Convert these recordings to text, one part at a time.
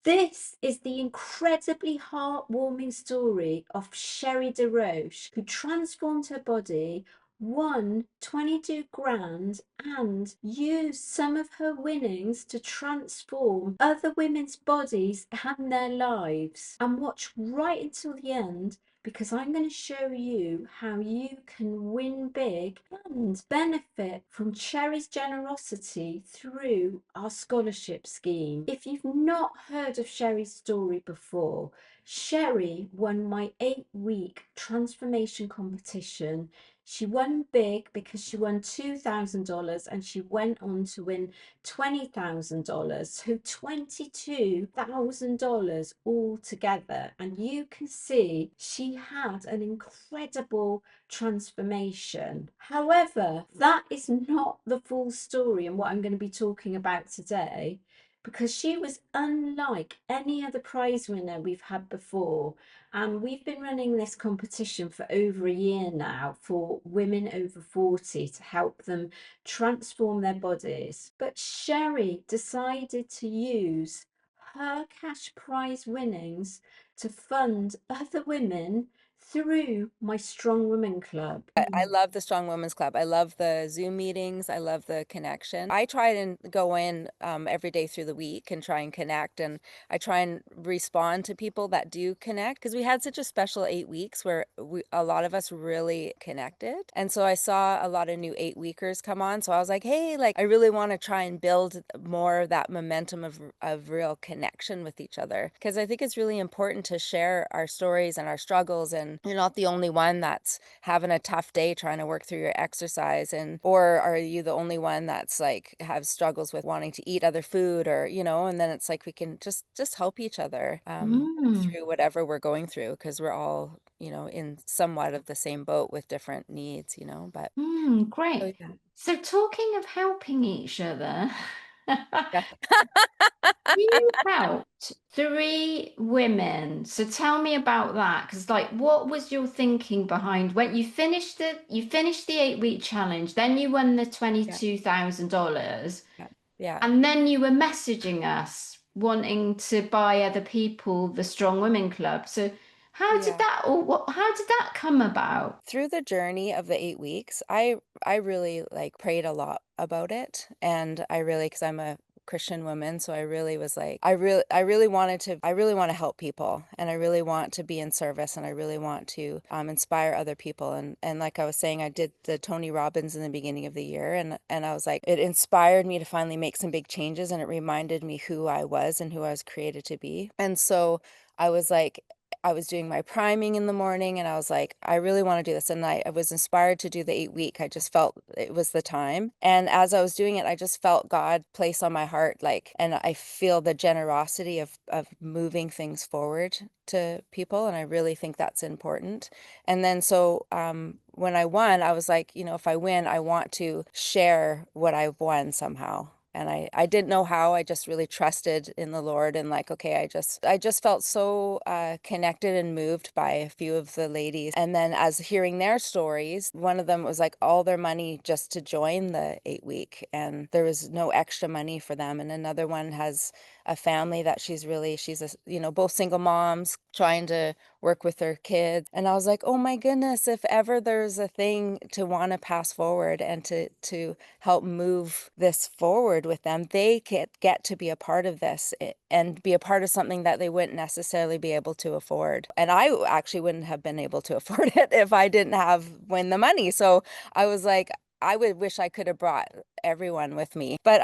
This is the incredibly heartwarming story of Sherry DeRoche, who transformed her body, won 22 grand, and used some of her winnings to transform other women's bodies and their lives. And watch right until the end, because I'm going to show you how you can win big and benefit from Cherry's generosity through our scholarship scheme. If you've not heard of Sherry's story before, Sherry won my 8-week transformation competition. She won big because she won $2,000 and she went on to win $20,000, so $22,000 altogether. And you can see she had an incredible transformation. However, that is not the full story and what I'm going to be talking about today, because she was unlike any other prize winner we've had before. And we've been running this competition for over a year now for women over 40 to help them transform their bodies. But Sherry decided to use her cash prize winnings to fund other women through my Strong Women Club. I love the Strong Women's Club. I love the Zoom meetings. I love the connection. I try and go in every day through the week and try and connect. And I try and respond to people that do connect because we had such a special 8 weeks where a lot of us really connected. And so I saw a lot of new 8 weekers come on. So I was like, hey, like I really want to try and build more of that momentum of real connection with each other because I think it's really important to share our stories and our struggles. And you're not the only one that's having a tough day trying to work through your exercise, and or are you the only one that's like have struggles with wanting to eat other food, or and then it's like we can just help each other Mm. through whatever we're going through because we're all in somewhat of the same boat with different needs, but Great. so yeah. So, talking of helping each other, Yeah. you helped 3 women. So tell me about that. Because what was your thinking behind when you finished the 8-week challenge, then you won the Yeah. $22,000, Yeah. Yeah. and then you were messaging us wanting to buy other people the Strong Women Club. So Yeah. how did that come about? Through the journey of the 8 weeks, I really like prayed a lot about it, and I really, because I'm a Christian woman, so I really was like, I really want to help people, and I really want to be in service, and I really want to inspire other people, and like I was saying, I did the Tony Robbins in the beginning of the year, and I was like, it inspired me to finally make some big changes, and it reminded me who I was and who I was created to be, and so I was like, I was doing my priming in the morning and I was like, I really want to do this. And I was inspired to do the 8 week. I just felt it was the time. And as I was doing it, I just felt God place on my heart, like, and I feel the generosity of moving things forward to people. And I really think that's important. And then so when I won, I was like, if I win, I want to share what I've won somehow. And I didn't know how. I just really trusted in the Lord and like, okay, I just felt so connected and moved by a few of the ladies. And then as hearing their stories, one of them was like all their money just to join the 8 week, and there was no extra money for them. And another one has a family that she's a, both single moms trying to work with their kids. And I was like, oh my goodness, if ever there's a thing to want to pass forward and to help move this forward with them, they get to be a part of this and be a part of something that they wouldn't necessarily be able to afford. And I actually wouldn't have been able to afford it if I didn't have win the money. So I was like, I would wish I could have brought everyone with me. But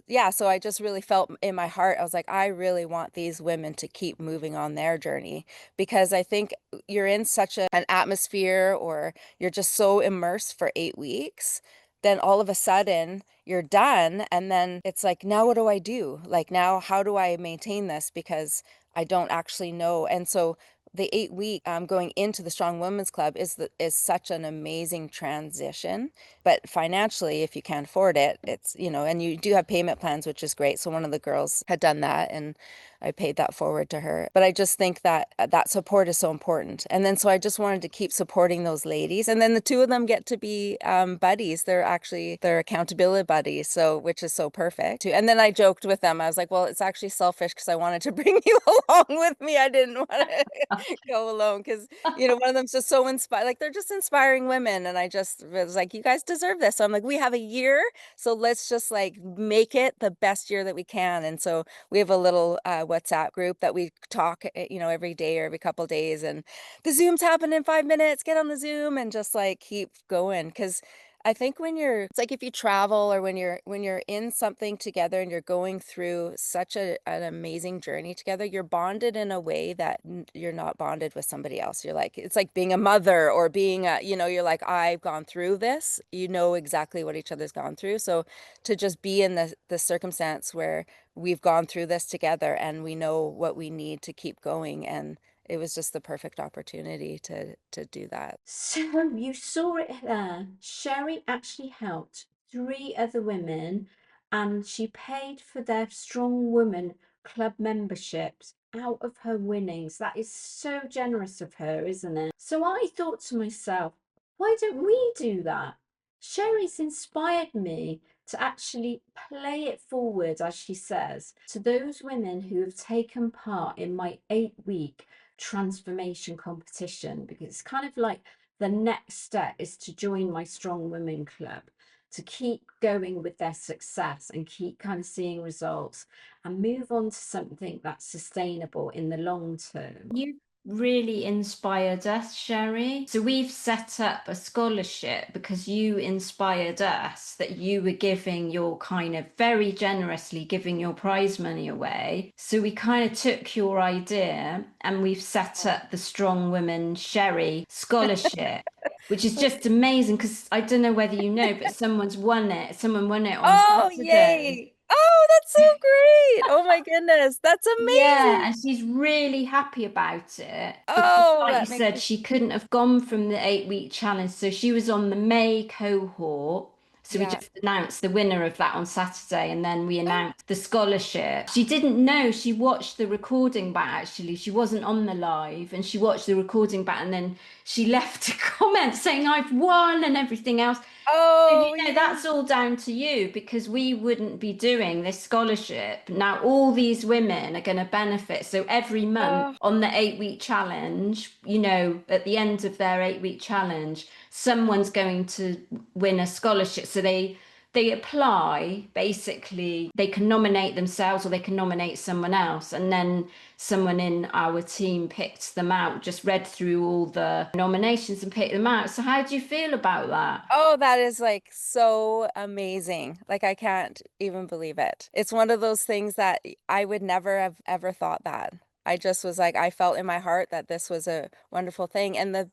yeah, so I just really felt in my heart, I was like, I really want these women to keep moving on their journey because I think you're in such an atmosphere, or you're just so immersed for 8 weeks. Then all of a sudden you're done. And then it's like, now what do I do? Like, now how do I maintain this? Because I don't actually know. And so the 8 week going into the Strong Women's Club is such an amazing transition. But financially, if you can't afford it, it's and you do have payment plans, which is great. So one of the girls had done that, and I paid that forward to her. But I just think that that support is so important. And then so I just wanted to keep supporting those ladies. And then the two of them get to be buddies. They're accountability buddies, so which is so perfect too. And then I joked with them. I was like, well, it's actually selfish because I wanted to bring you along with me. I didn't want to go alone because one of them's just so inspired. Like they're just inspiring women. And I just was like, you guys deserve this. So I'm like, we have a year. So let's just like make it the best year that we can. And so we have a little WhatsApp group that we talk, every day or every couple days. And the Zoom's happen in 5 minutes. Get on the Zoom and just like keep going. Because I think it's like if you travel or when you're in something together and you're going through such an amazing journey together, you're bonded in a way that you're not bonded with somebody else. It's like being a mother or being you're like, I've gone through this. You know exactly what each other's gone through. So to just be in the circumstance where we've gone through this together and we know what we need to keep going, and it was just the perfect opportunity to do that. So you saw it there. Sherry actually helped three other women and she paid for their Strong Woman Club memberships out of her winnings. That is so generous of her, isn't it? So I thought to myself, why don't we do that? Sherry's inspired me to actually play it forward, as she says, to those women who have taken part in my 8-week transformation competition, because it's kind of like the next step is to join my Strong Women Club, to keep going with their success and keep kind of seeing results and move on to something that's sustainable in the long term. You really inspired us, Sherry. So we've set up a scholarship because you inspired us, that you were giving your kind of very generously giving your prize money away. So we kind of took your idea and we've set up the Strong Women Sherry Scholarship. Which is just amazing because I don't know whether you know, but someone won it. Someone won it on Oh, Saturday. yay. Oh, that's so great. Oh my goodness. That's Yeah, amazing. and she's really happy about it because, Oh, like you that makes said, me she couldn't have gone from the 8-week challenge. So she was on the May cohort. So we yeah. just announced the winner of that on Saturday, and then we Oh, announced the scholarship. She didn't know, she watched the recording back actually. She wasn't on the live, and she watched the recording back, and then she left a comment saying, I've won and everything else. So, oh, that's yay. all down to you because we wouldn't be doing this scholarship. Now, all these women are going to benefit. So, every month Oh, on the 8-week challenge, at the end of their 8-week challenge, someone's going to win a scholarship. So, they apply, basically they can nominate themselves or they can nominate someone else, and then someone in our team picked them out, just read through all the nominations and picked them out. So how do you feel about that? oh, that is like so amazing. Like I can't even believe it. It's one of those things that I would never have ever thought that. I just was like, I felt in my heart that this was a wonderful thing. And the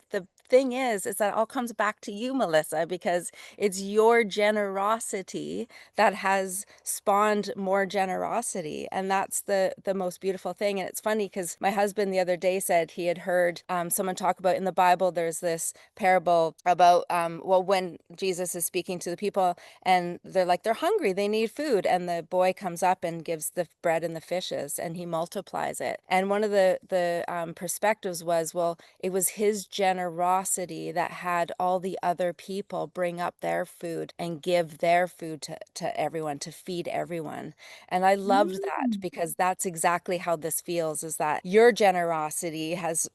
thing is that it all comes back to you, Melissa, because it's your generosity that has spawned more generosity. And that's the most beautiful thing. And it's funny because my husband the other day said he had heard someone talk about in the Bible, there's this parable about, well, when Jesus is speaking to the people and they're hungry, they need food. And the boy comes up and gives the bread and the fishes and he multiplies it. And one of the perspectives was, well, it was his generosity that had all the other people bring up their food and give their food to everyone, to feed everyone. And I loved that Mm. because that's exactly how this feels, is that your generosity has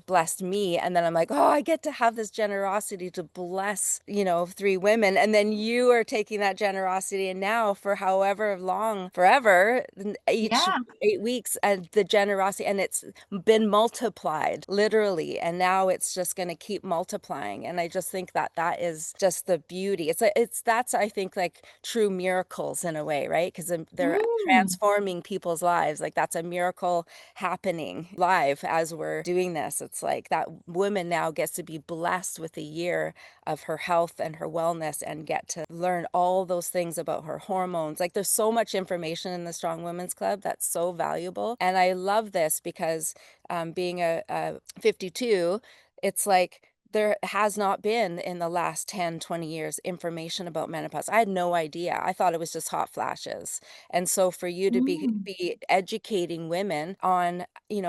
blessed me. And then I'm like, oh, I get to have this generosity to bless, three women. And then you are taking that generosity and now for however long, forever, each Yeah. 8 weeks, and the generosity, and it's been multiplied literally. And now it's just going to keep multiplying. And I just think that that is just the beauty. That's, I think, like true miracles in a way, right? Because they're Mm. transforming people's lives. Like that's a miracle happening live as we're doing this. It's like that woman now gets to be blessed with a year of her health and her wellness and get to learn all those things about her hormones. Like there's so much information in the Strong Women's Club that's so valuable. And I love this because being a 52, it's like there has not been in the last 10, 20 years information about menopause. I had no idea. I thought it was just hot flashes. And so for you to Mm. be educating women on,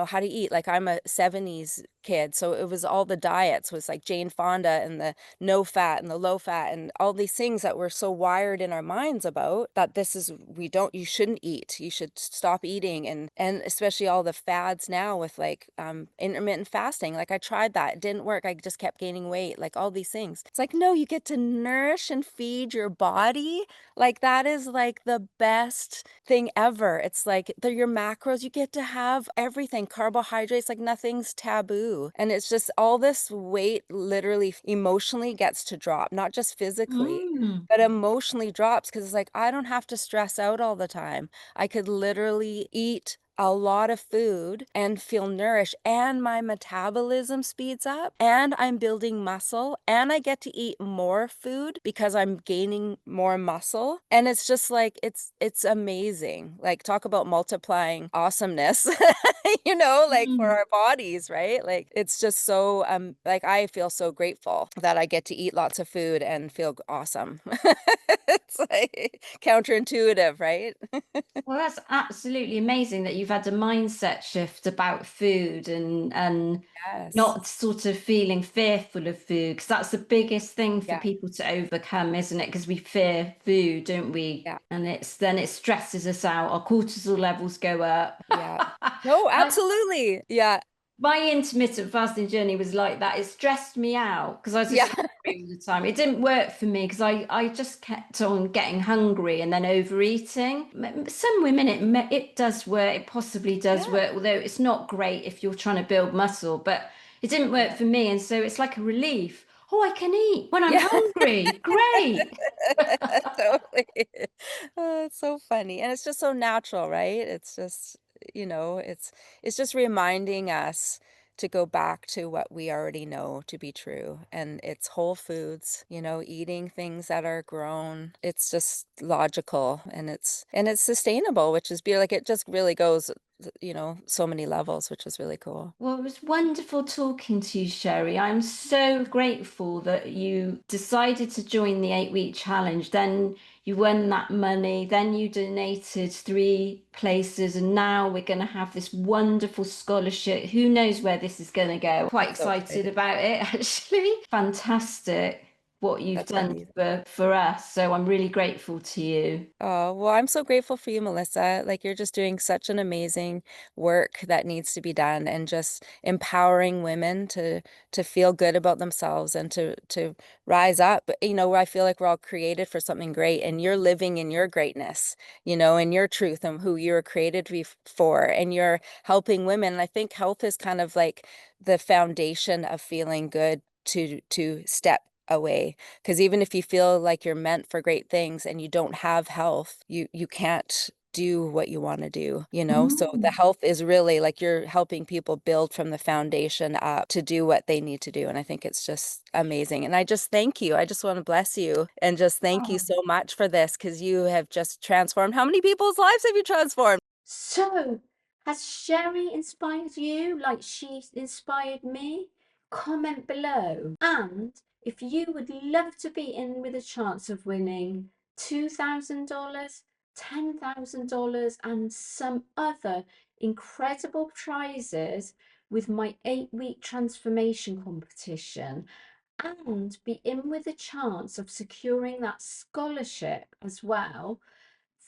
how to eat, like I'm a 70s kid, so it was all the diets was like Jane Fonda and the no fat and the low fat and all these things that we're so wired in our minds about that this is you shouldn't eat. You should stop eating and especially all the fads now with like intermittent fasting. Like I tried that. It didn't work. I just kept gaining weight, like all these things. It's like, no, you get to nourish and feed your body. Like that is like the best thing ever. It's like your macros, you get to have everything, carbohydrates, like nothing's taboo. And it's just all this weight literally emotionally gets to drop, not just physically, Mm. but emotionally drops because it's like I don't have to stress out all the time. I could literally eat a lot of food and feel nourished, and my metabolism speeds up, and I'm building muscle, and I get to eat more food because I'm gaining more muscle. And it's just like it's amazing. Like talk about multiplying awesomeness, like for Mm. our bodies, right? Like it's just so like I feel so grateful that I get to eat lots of food and feel awesome. It's like counterintuitive, right? Well, that's absolutely amazing that you've had a mindset shift about food and Yes. not sort of feeling fearful of food, because that's the biggest thing for Yeah. people to overcome, isn't it? Because we fear food, don't we? Yeah. And then it stresses us out. Our cortisol levels go up. Yeah. No, My absolutely. Yeah. my intermittent fasting journey was like that. It stressed me out because I was just Yeah. hungry all the time. It didn't work for me because I just kept on getting hungry and then overeating. Some women it does work. It possibly does Yeah. work, although it's not great if you're trying to build muscle. But it didn't work Yeah. for me, and so it's like a relief. Oh, I can eat when I'm Yeah. hungry. Great. Totally. Oh, it's so funny. And it's just so natural, right? It's just, it's just reminding us to go back to what we already know to be true. And it's whole foods, eating things that are grown. It's just logical and it's sustainable, which is like it just really goes, so many levels, which is really cool. Well, it was wonderful talking to you, Sherry. I'm so grateful that you decided to join the 8 week challenge. Then you won that money, then you donated 3 places, and now we're going to have this wonderful scholarship. Who knows where this is going to go? Quite So excited excited. about it, actually. Fantastic what you've That's done amazing. for us. So I'm really grateful to you. Oh, well, I'm so grateful for you, Melissa. Like you're just doing such an amazing work that needs to be done and just empowering women to feel good about themselves and to rise up. I feel like we're all created for something great and you're living in your greatness, in your truth and who you were created to be for. And you're helping women. And I think health is kind of like the foundation of feeling good to step away because even if you feel like you're meant for great things and you don't have health, you can't do what you want to do, So the Mm. health is really like you're helping people build from the foundation up to do what they need to do. And I think it's just amazing. And I just thank you. I just want to bless you and just thank you Oh. so much for this because you have just transformed. How many people's lives have you transformed? So, has Sherry inspired you like she inspired me? Comment below. And if you would love to be in with a chance of winning $2,000, $10,000, and some other incredible prizes with my 8 week transformation competition, and be in with a chance of securing that scholarship as well,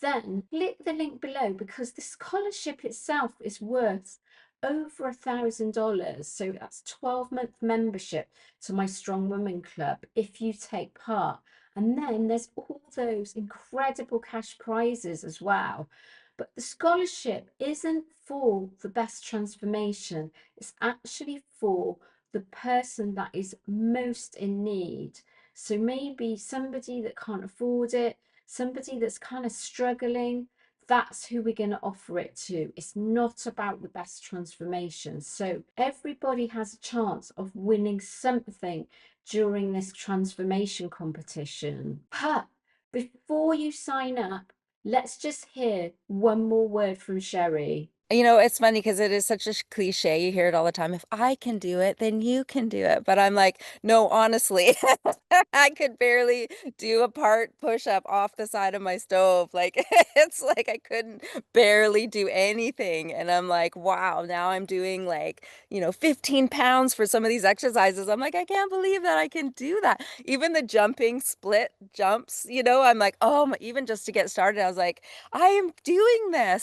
then click the link below because the scholarship itself is worth over $1,000. So that's 12-month membership to my Strong Women Club if you take part. And then there's all those incredible cash prizes as well. But the scholarship isn't for the best transformation, it's actually for the person that is most in need. So maybe somebody that can't afford it, somebody that's kind of struggling, that's who we're going to offer it to. It's not about the best transformation. So everybody has a chance of winning something during this transformation competition. But before you sign up, let's just hear one more word from Sherry. You know, it's funny because it is such a cliche. You hear it all the time. If I can do it, then you can do it. But I'm like, no, honestly, I could barely do a part push-up off the side of my stove. Like it's like I couldn't barely do anything. And I'm like, wow, now I'm doing like, 15 pounds for some of these exercises. I'm like, I can't believe that I can do that. Even the jumping split jumps, I'm like, oh, even just to get started, I was like, I am doing this.